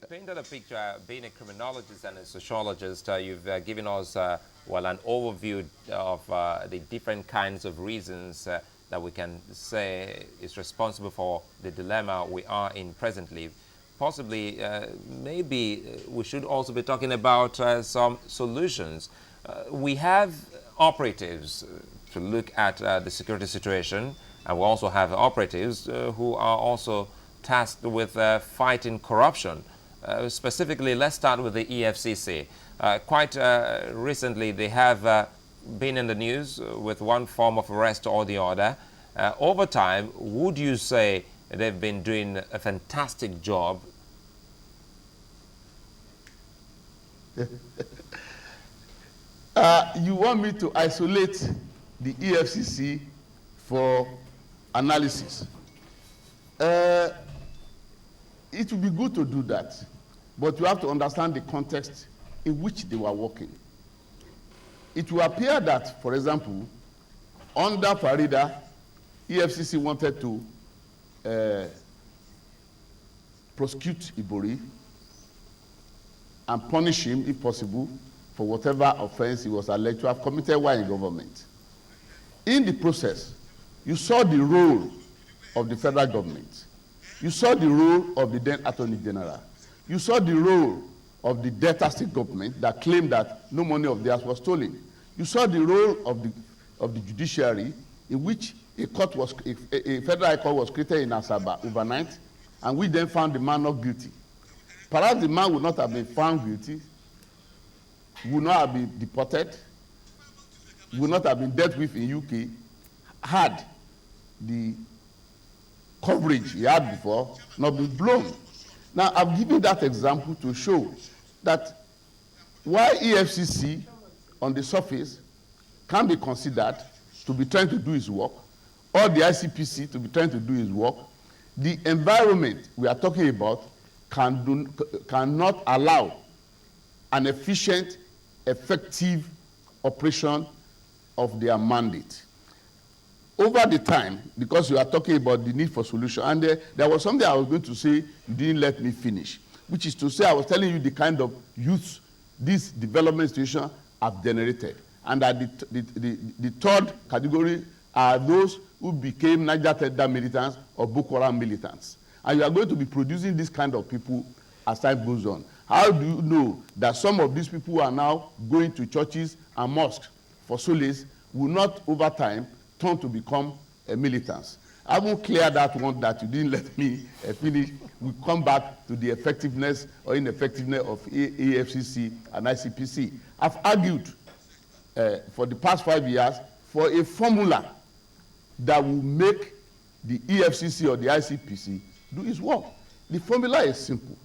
You painted a picture, being a criminologist and a sociologist, you've given us, well, an overview of the different kinds of reasons that we can say is responsible for the dilemma we are in presently. Possibly, maybe we should also be talking about some solutions. We have operatives to look at the security situation, and we also have operatives who are also tasked with fighting corruption. Specifically, let's start with the EFCC. Quite recently, they have been in the news with one form of arrest or the other. Over time, would you say they've been doing a fantastic job? You want me to isolate the EFCC for analysis? It would be good to do that, but you have to understand the context in which they were working. It will appear that, for example, under Farida, EFCC wanted to prosecute Ibori and punish him, if possible, for whatever offense he was alleged to have committed while in government. In the process, you saw the role of the federal government. You saw the role of the then Attorney General. You saw the role of the Delta State government that claimed that no money of theirs was stolen. You saw the role of the judiciary, in which a federal high court was created in Asaba overnight, and we then found the man not guilty. Perhaps the man would not have been found guilty, would not have been deported, would not have been dealt with in UK, had the coverage he had before not been blown. Now, I've given that example to show that while EFCC on the surface can be considered to be trying to do his work, or the ICPC to be trying to do his work, the environment we are talking about cannot allow an efficient, effective operation of their mandate. Over the time, because you are talking about the need for solution, and there was something I was going to say, you didn't let me finish, which is to say I was telling you the kind of youth this development situation have generated. And that the third category are those who became Niger Delta militants or Boko Haram militants. And you are going to be producing this kind of people as time goes on. How do you know that some of these people who are now going to churches and mosques for solace will not over time turn to become militants? I won't clear that one that you didn't let me finish. We come back to the effectiveness or ineffectiveness of AFCC and ICPC. I've argued for the past 5 years for a formula that will make the EFCC or the ICPC do its work. The formula is simple.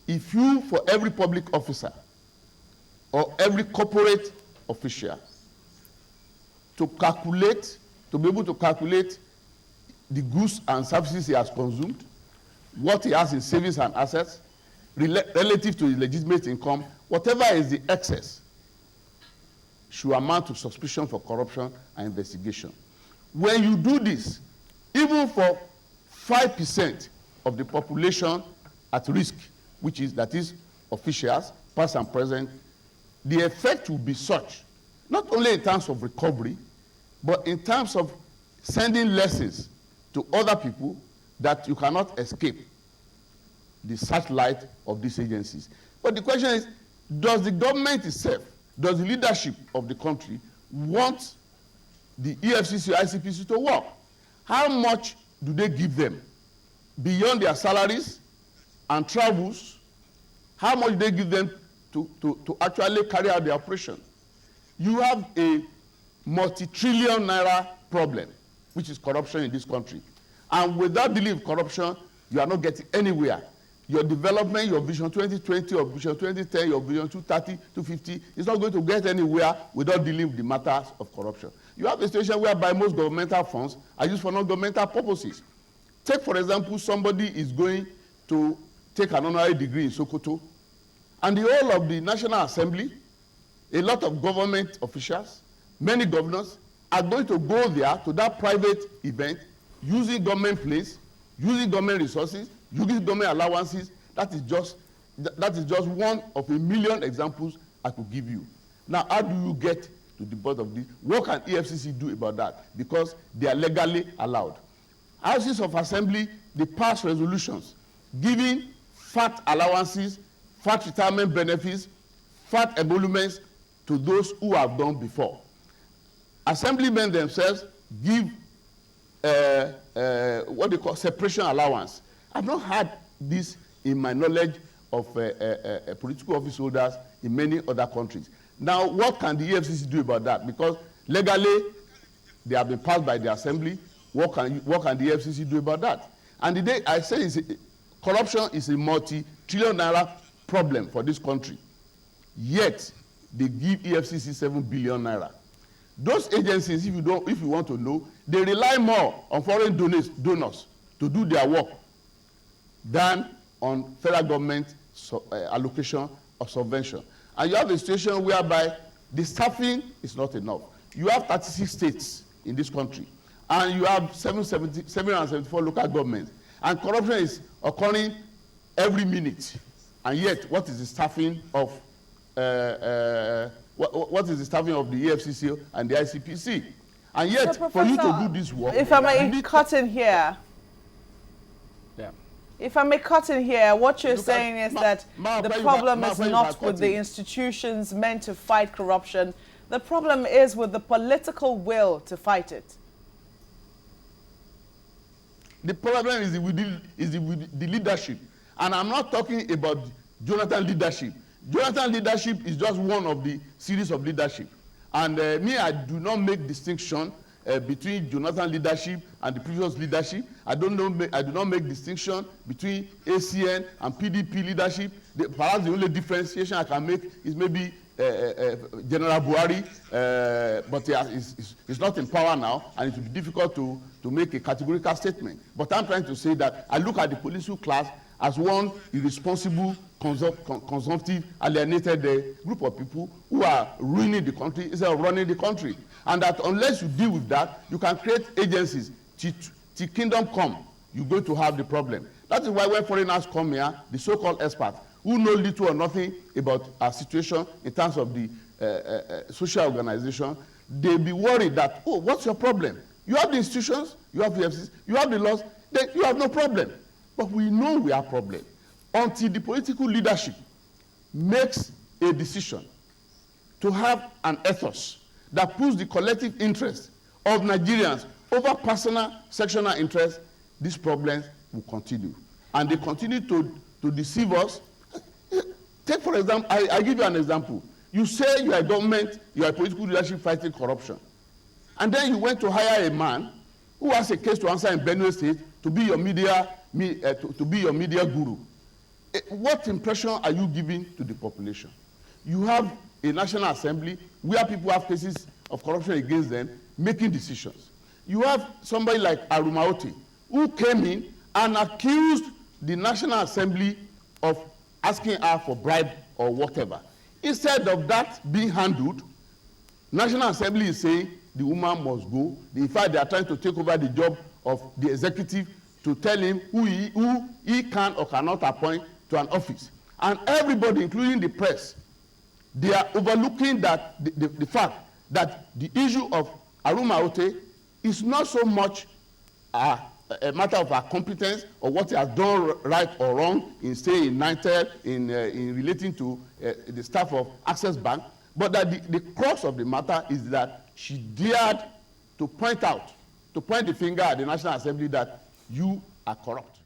If you, for every public officer or every corporate official, to be able to calculate the goods and services he has consumed, what he has in savings and assets, relative to his legitimate income, whatever is the excess, should amount to suspicion for corruption and investigation. When you do this, even for 5% of the population at risk, that is officials, past and present, the effect will be such, not only in terms of recovery, but in terms of sending lessons to other people that you cannot escape the searchlight of these agencies. But the question is, does the government itself, does the leadership of the country want the EFCC or ICPC to work? How much do they give them beyond their salaries and travels? How much do they give them to actually carry out the operation? You have a multi-trillion naira problem, which is corruption in this country. And without dealing with corruption, you are not getting anywhere. Your development, your Vision 2020 or Vision 2010, your Vision 230, 250 is not going to get anywhere without dealing with the matters of corruption. You have a situation whereby most governmental funds are used for non-governmental purposes. Take, for example, somebody is going to take an honorary degree in Sokoto, and the whole of the National Assembly, a lot of government officials, many governors, are going to go there to that private event using government planes, using government resources, using government allowances. That is just That is just one of a million examples I could give you. Now, how do you get to the bottom of this? What can EFCC do about that? Because they are legally allowed. Houses of Assembly, they pass resolutions giving fat allowances, fat retirement benefits, fat emoluments to those who have done before. Assemblymen themselves give what they call separation allowance. I've not had this in my knowledge of political office holders in many other countries. Now, what can the EFCC do about that? Because legally, they have been passed by the Assembly. What can the EFCC do about that? And the day I say corruption is a multi-trillion naira problem for this country. Yet, they give EFCC 7 billion naira. Those agencies, if you want to know, they rely more on foreign donors to do their work than on federal government allocation of subvention. And you have a situation whereby the staffing is not enough. You have 36 states in this country, and you have 774 local governments, and corruption is occurring every minute. And yet, what is the staffing of what is the staffing of the EFCC and the ICPC? And yet, so, for you to do this work, if I may cut in here. Yeah. If I may cut in here, what you're saying is that the problem is not with the institutions meant to fight corruption. The problem is with the political will to fight it. The problem is with the leadership. And I'm not talking about Jonathan leadership. Jonathan leadership is just one of the series of leadership. And me, I do not make distinction between Jonathan leadership and the previous leadership. I do not make distinction between ACN and PDP leadership. Perhaps the only differentiation I can make is maybe General Buhari, but he's not in power now, and it will be difficult to make a categorical statement. But I'm trying to say that I look at the political class as one irresponsible, consumptive, alienated group of people who are ruining the country instead of running the country. And that unless you deal with that, you can create agencies. Till kingdom come, you're going to have the problem. That is why when foreigners come here, the so-called experts, who know little or nothing about our situation in terms of the social organization, they'll be worried that, oh, what's your problem? You have the institutions, you have the FCC, you have the laws, then you have no problem. But we know we have problem. Until the political leadership makes a decision to have an ethos that puts the collective interest of Nigerians over personal, sectional interests, these problems will continue. And they continue to deceive us. Take, for example, I give you an example. You say you are a government, you are a political leadership fighting corruption. And then you went to hire a man who has a case to answer in Benue State to be your media guru. What impression are you giving to the population? You have a National Assembly where people have cases of corruption against them making decisions. You have somebody like Arumaote who came in and accused the National Assembly of asking her for bribe or whatever. Instead of that being handled, National Assembly is saying the woman must go. In fact, they are trying to take over the job of the executive to tell him who he can or cannot appoint to an office. And everybody, including the press, they are overlooking that the fact that the issue of Arumaote is not so much a matter of our competence or what he has done right or wrong in staying in Nitel, in relating to the staff of Access Bank, but that the crux of the matter is that she dared to point the finger at the National Assembly that you are corrupt.